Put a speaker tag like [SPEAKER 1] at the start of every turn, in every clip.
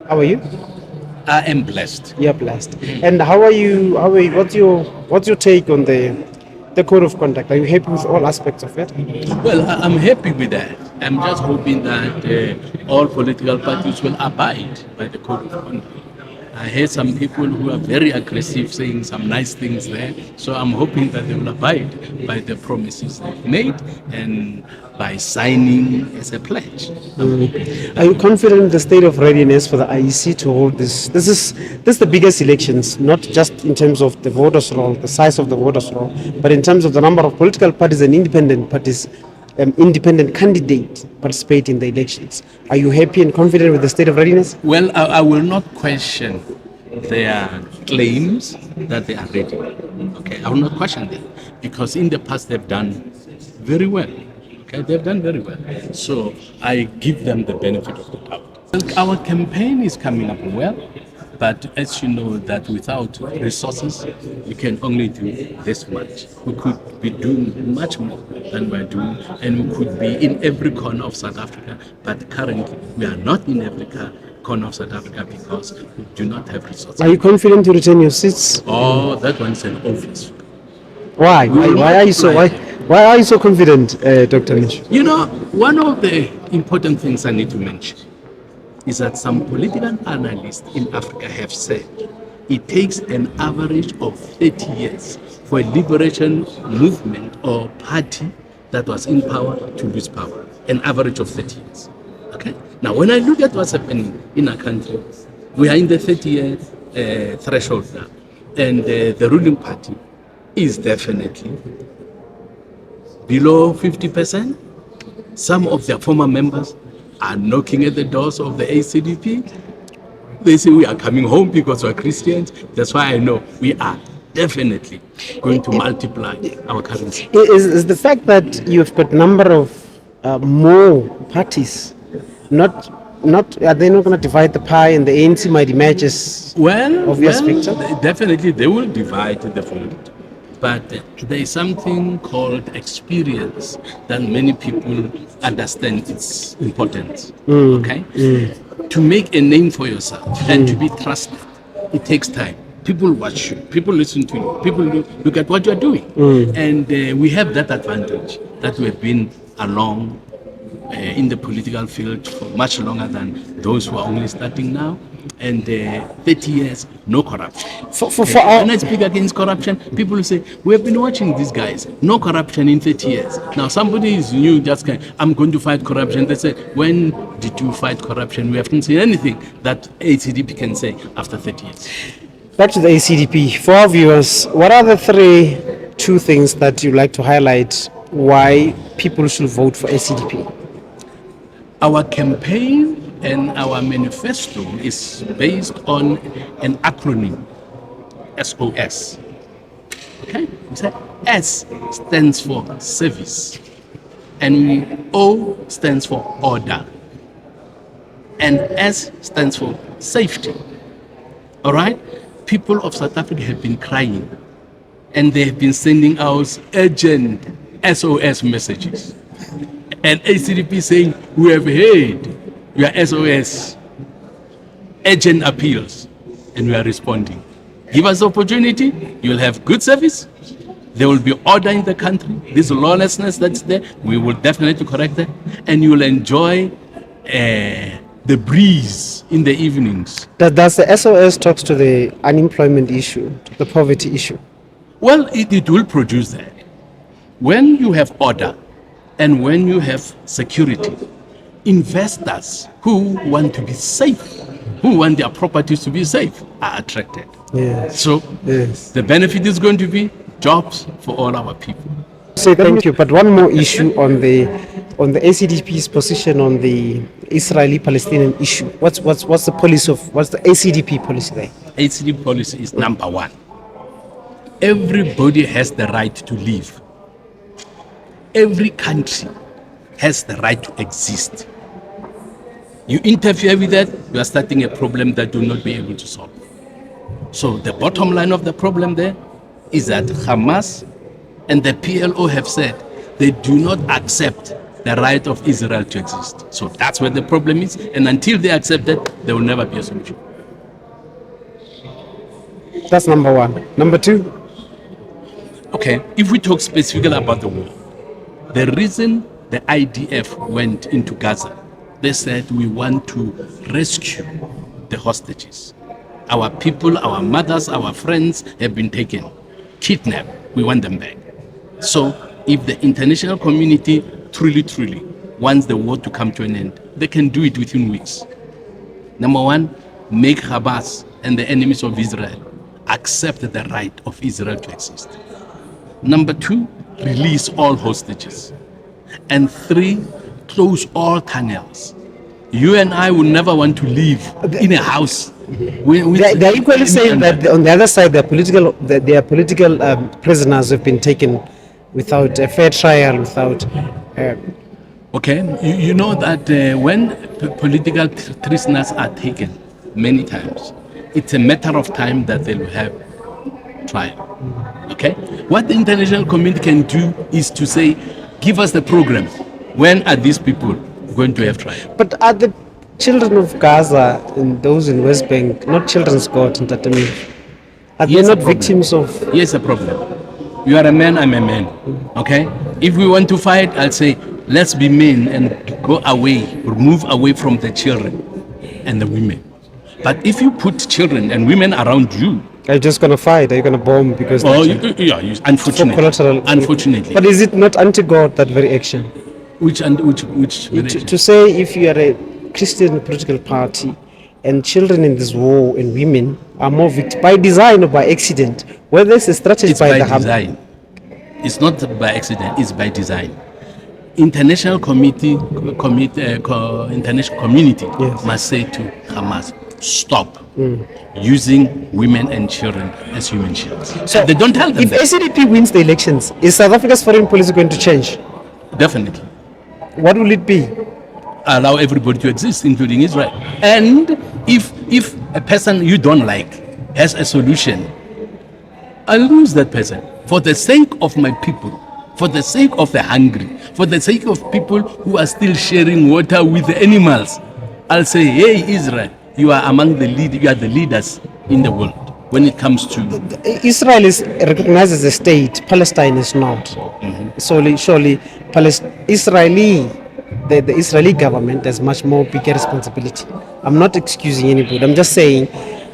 [SPEAKER 1] How are you?
[SPEAKER 2] I am blessed.
[SPEAKER 1] You're blessed. And how are you? What's your take on the code of conduct? Are you happy with all aspects of it?
[SPEAKER 2] Well, I'm happy with that. I'm just hoping that all political parties will abide by the code of conduct. I heard some people who are very aggressive saying some nice things there. So I'm hoping that they will abide by the promises they've made and by signing as a pledge. I'm hoping
[SPEAKER 1] Are
[SPEAKER 2] that
[SPEAKER 1] you
[SPEAKER 2] will
[SPEAKER 1] confident in the state of readiness for the IEC to hold this? This is the biggest elections, not just in terms of the voters' roll, the size of the voters' roll, but in terms of the number of political parties and independent parties, independent candidates participate in the elections. Are you happy and confident with the state of readiness?
[SPEAKER 2] Well, I will not question their claims that they are ready. Okay, I will not question them because in the past they've done very well. Okay, they've done very well. So I give them the benefit of the doubt. Our campaign is coming up well, but as you know that without resources, we can only do this much. We could be doing much more than we're doing, and we could be in every corner of South Africa, but currently we are not in every corner of South Africa because we do not have resources.
[SPEAKER 1] Are you confident to retain your seats?
[SPEAKER 2] Oh, that one's an obvious.
[SPEAKER 1] Why?
[SPEAKER 2] We will
[SPEAKER 1] Why are you so
[SPEAKER 2] multiply.
[SPEAKER 1] why are you so confident, Dr. Meshoe?
[SPEAKER 2] You know, one of the important things I need to mention is that some political analysts in Africa have said it takes an average of 30 years for a liberation movement or party that was in power to lose power. An average of 30 years. Okay. Now, when I look at what's happening in our country, we are in the 30-year threshold now, and the ruling party is definitely below 50%. Some of their former members are knocking at the doors of the ACDP. They say we are coming home because we are Christians. That's why I know we are definitely going to multiply our currency.
[SPEAKER 1] Is the fact that you've got number of more parties not are they not going to divide the pie and the ANC might emerge as obvious victor?
[SPEAKER 2] Definitely they will divide the vote. But there is something called experience that many people understand its importance. Okay? To make a name for yourself and to be trusted, it takes time. People watch you, people listen to you, people look at what you are doing. And we have that advantage that we have been along in the political field for much longer than those who are only starting now. And 30 years, no corruption. When I speak against corruption, people say, we have been watching these guys, no corruption in 30 years. Now somebody is new, just I'm going to fight corruption. They say, when did you fight corruption? We haven't seen anything that ACDP can say after 30 years.
[SPEAKER 1] Back to the ACDP. For our viewers, what are the two things that you like to highlight why people should vote for ACDP?
[SPEAKER 2] Our campaign and our manifesto is based on an acronym, SOS. Okay? We say S stands for service, and O stands for order, and S stands for safety. All right? People of South Africa have been crying, and they have been sending out urgent SOS messages. And ACDP saying, we have heard your SOS, urgent appeals, and we are responding. Give us the opportunity, you'll have good service, there will be order in the country, this lawlessness that's there, we will definitely correct that, and you will enjoy the breeze in the evenings.
[SPEAKER 1] Does the SOS talks to the unemployment issue, to the poverty issue?
[SPEAKER 2] Well, it will produce that. When you have order, and when you have security, investors who want to be safe, who want their properties to be safe, are attracted.
[SPEAKER 1] Yes.
[SPEAKER 2] So
[SPEAKER 1] yes,
[SPEAKER 2] the benefit is going to be jobs for all our people.
[SPEAKER 1] Say thank you. But one more issue on the ACDP's position on the Israeli-Palestinian issue. What's the policy of what's the ACDP policy there?
[SPEAKER 2] ACDP policy is number one. Everybody has the right to live. Every country has the right to exist. You interfere with that, you are starting a problem that you will not be able to solve. So the bottom line of the problem there is that Hamas and the PLO have said they do not accept the the right of Israel to exist. So that's where the problem is. And until they accept that, there will never be a solution.
[SPEAKER 1] That's number one. Number two.
[SPEAKER 2] Okay, if we talk specifically about the war, the reason the IDF went into Gaza, they said we want to rescue the hostages. Our people, our mothers, our friends have been taken, kidnapped. We want them back. So if the international community truly wants the war to come to an end, they can do it within weeks. Number one, make Hamas and the enemies of Israel accept the right of Israel to exist. Number two, release all hostages. And three, close all tunnels. You and I will never want to live in a house.
[SPEAKER 1] They're equally saying that on the other side, their political prisoners have been taken without a fair trial, without.
[SPEAKER 2] Okay, you know that when political prisoners are taken many times, it's a matter of time that they will have trial. Okay, what the international community can do is to say, give us the program. When are these people going to have trial?
[SPEAKER 1] But are the children of Gaza and those in West Bank not children's God in Tatami? Are they not victims of?
[SPEAKER 2] Here's a problem. You are a man, I'm a man. Okay? If we want to fight, I'll say, let's be men and go away, move away from the children and the women. But if you put children and women around you,
[SPEAKER 1] are you just going to fight? Are you going to bomb? Because
[SPEAKER 2] unfortunately. Unfortunately.
[SPEAKER 1] But is it not anti-God, that very action?
[SPEAKER 2] Which
[SPEAKER 1] to say if you are a Christian political party and children in this war and women are more victim by design or by accident, whether it's a strategy
[SPEAKER 2] it's by design. It's not by accident, it's by design. International international community
[SPEAKER 1] yes.
[SPEAKER 2] must say to Hamas, stop using women and children as human shields. So they don't tell them
[SPEAKER 1] if ACDP wins the elections, is South Africa's foreign policy going to change?
[SPEAKER 2] Definitely.
[SPEAKER 1] What will it be?
[SPEAKER 2] Allow everybody to exist, including Israel. And if a person you don't like has a solution, I'll lose that person for the sake of my people, for the sake of the hungry, for the sake of people who are still sharing water with the animals. I'll say, hey, Israel, you are among the you are the leaders in the world when it comes to.
[SPEAKER 1] Israel is recognized as a state. Palestine is not. Surely, the Israeli government has much more bigger responsibility. I'm not excusing anybody. I'm just saying,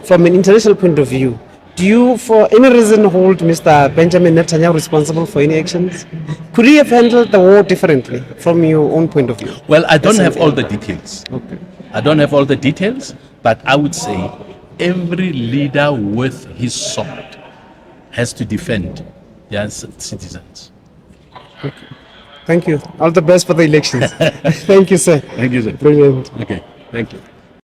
[SPEAKER 1] from an international point of view, do you, for any reason, hold Mr. Benjamin Netanyahu responsible for any actions? Could he have handled the war differently from your own point of view?
[SPEAKER 2] Well, I don't have all the details.
[SPEAKER 1] Okay.
[SPEAKER 2] I don't have all the details, but I would say every leader with his sword has to defend their citizens.
[SPEAKER 1] Okay. Thank you. All the best for the elections. Thank you, sir.
[SPEAKER 2] Thank you, sir.
[SPEAKER 1] Brilliant.
[SPEAKER 2] Okay, thank you.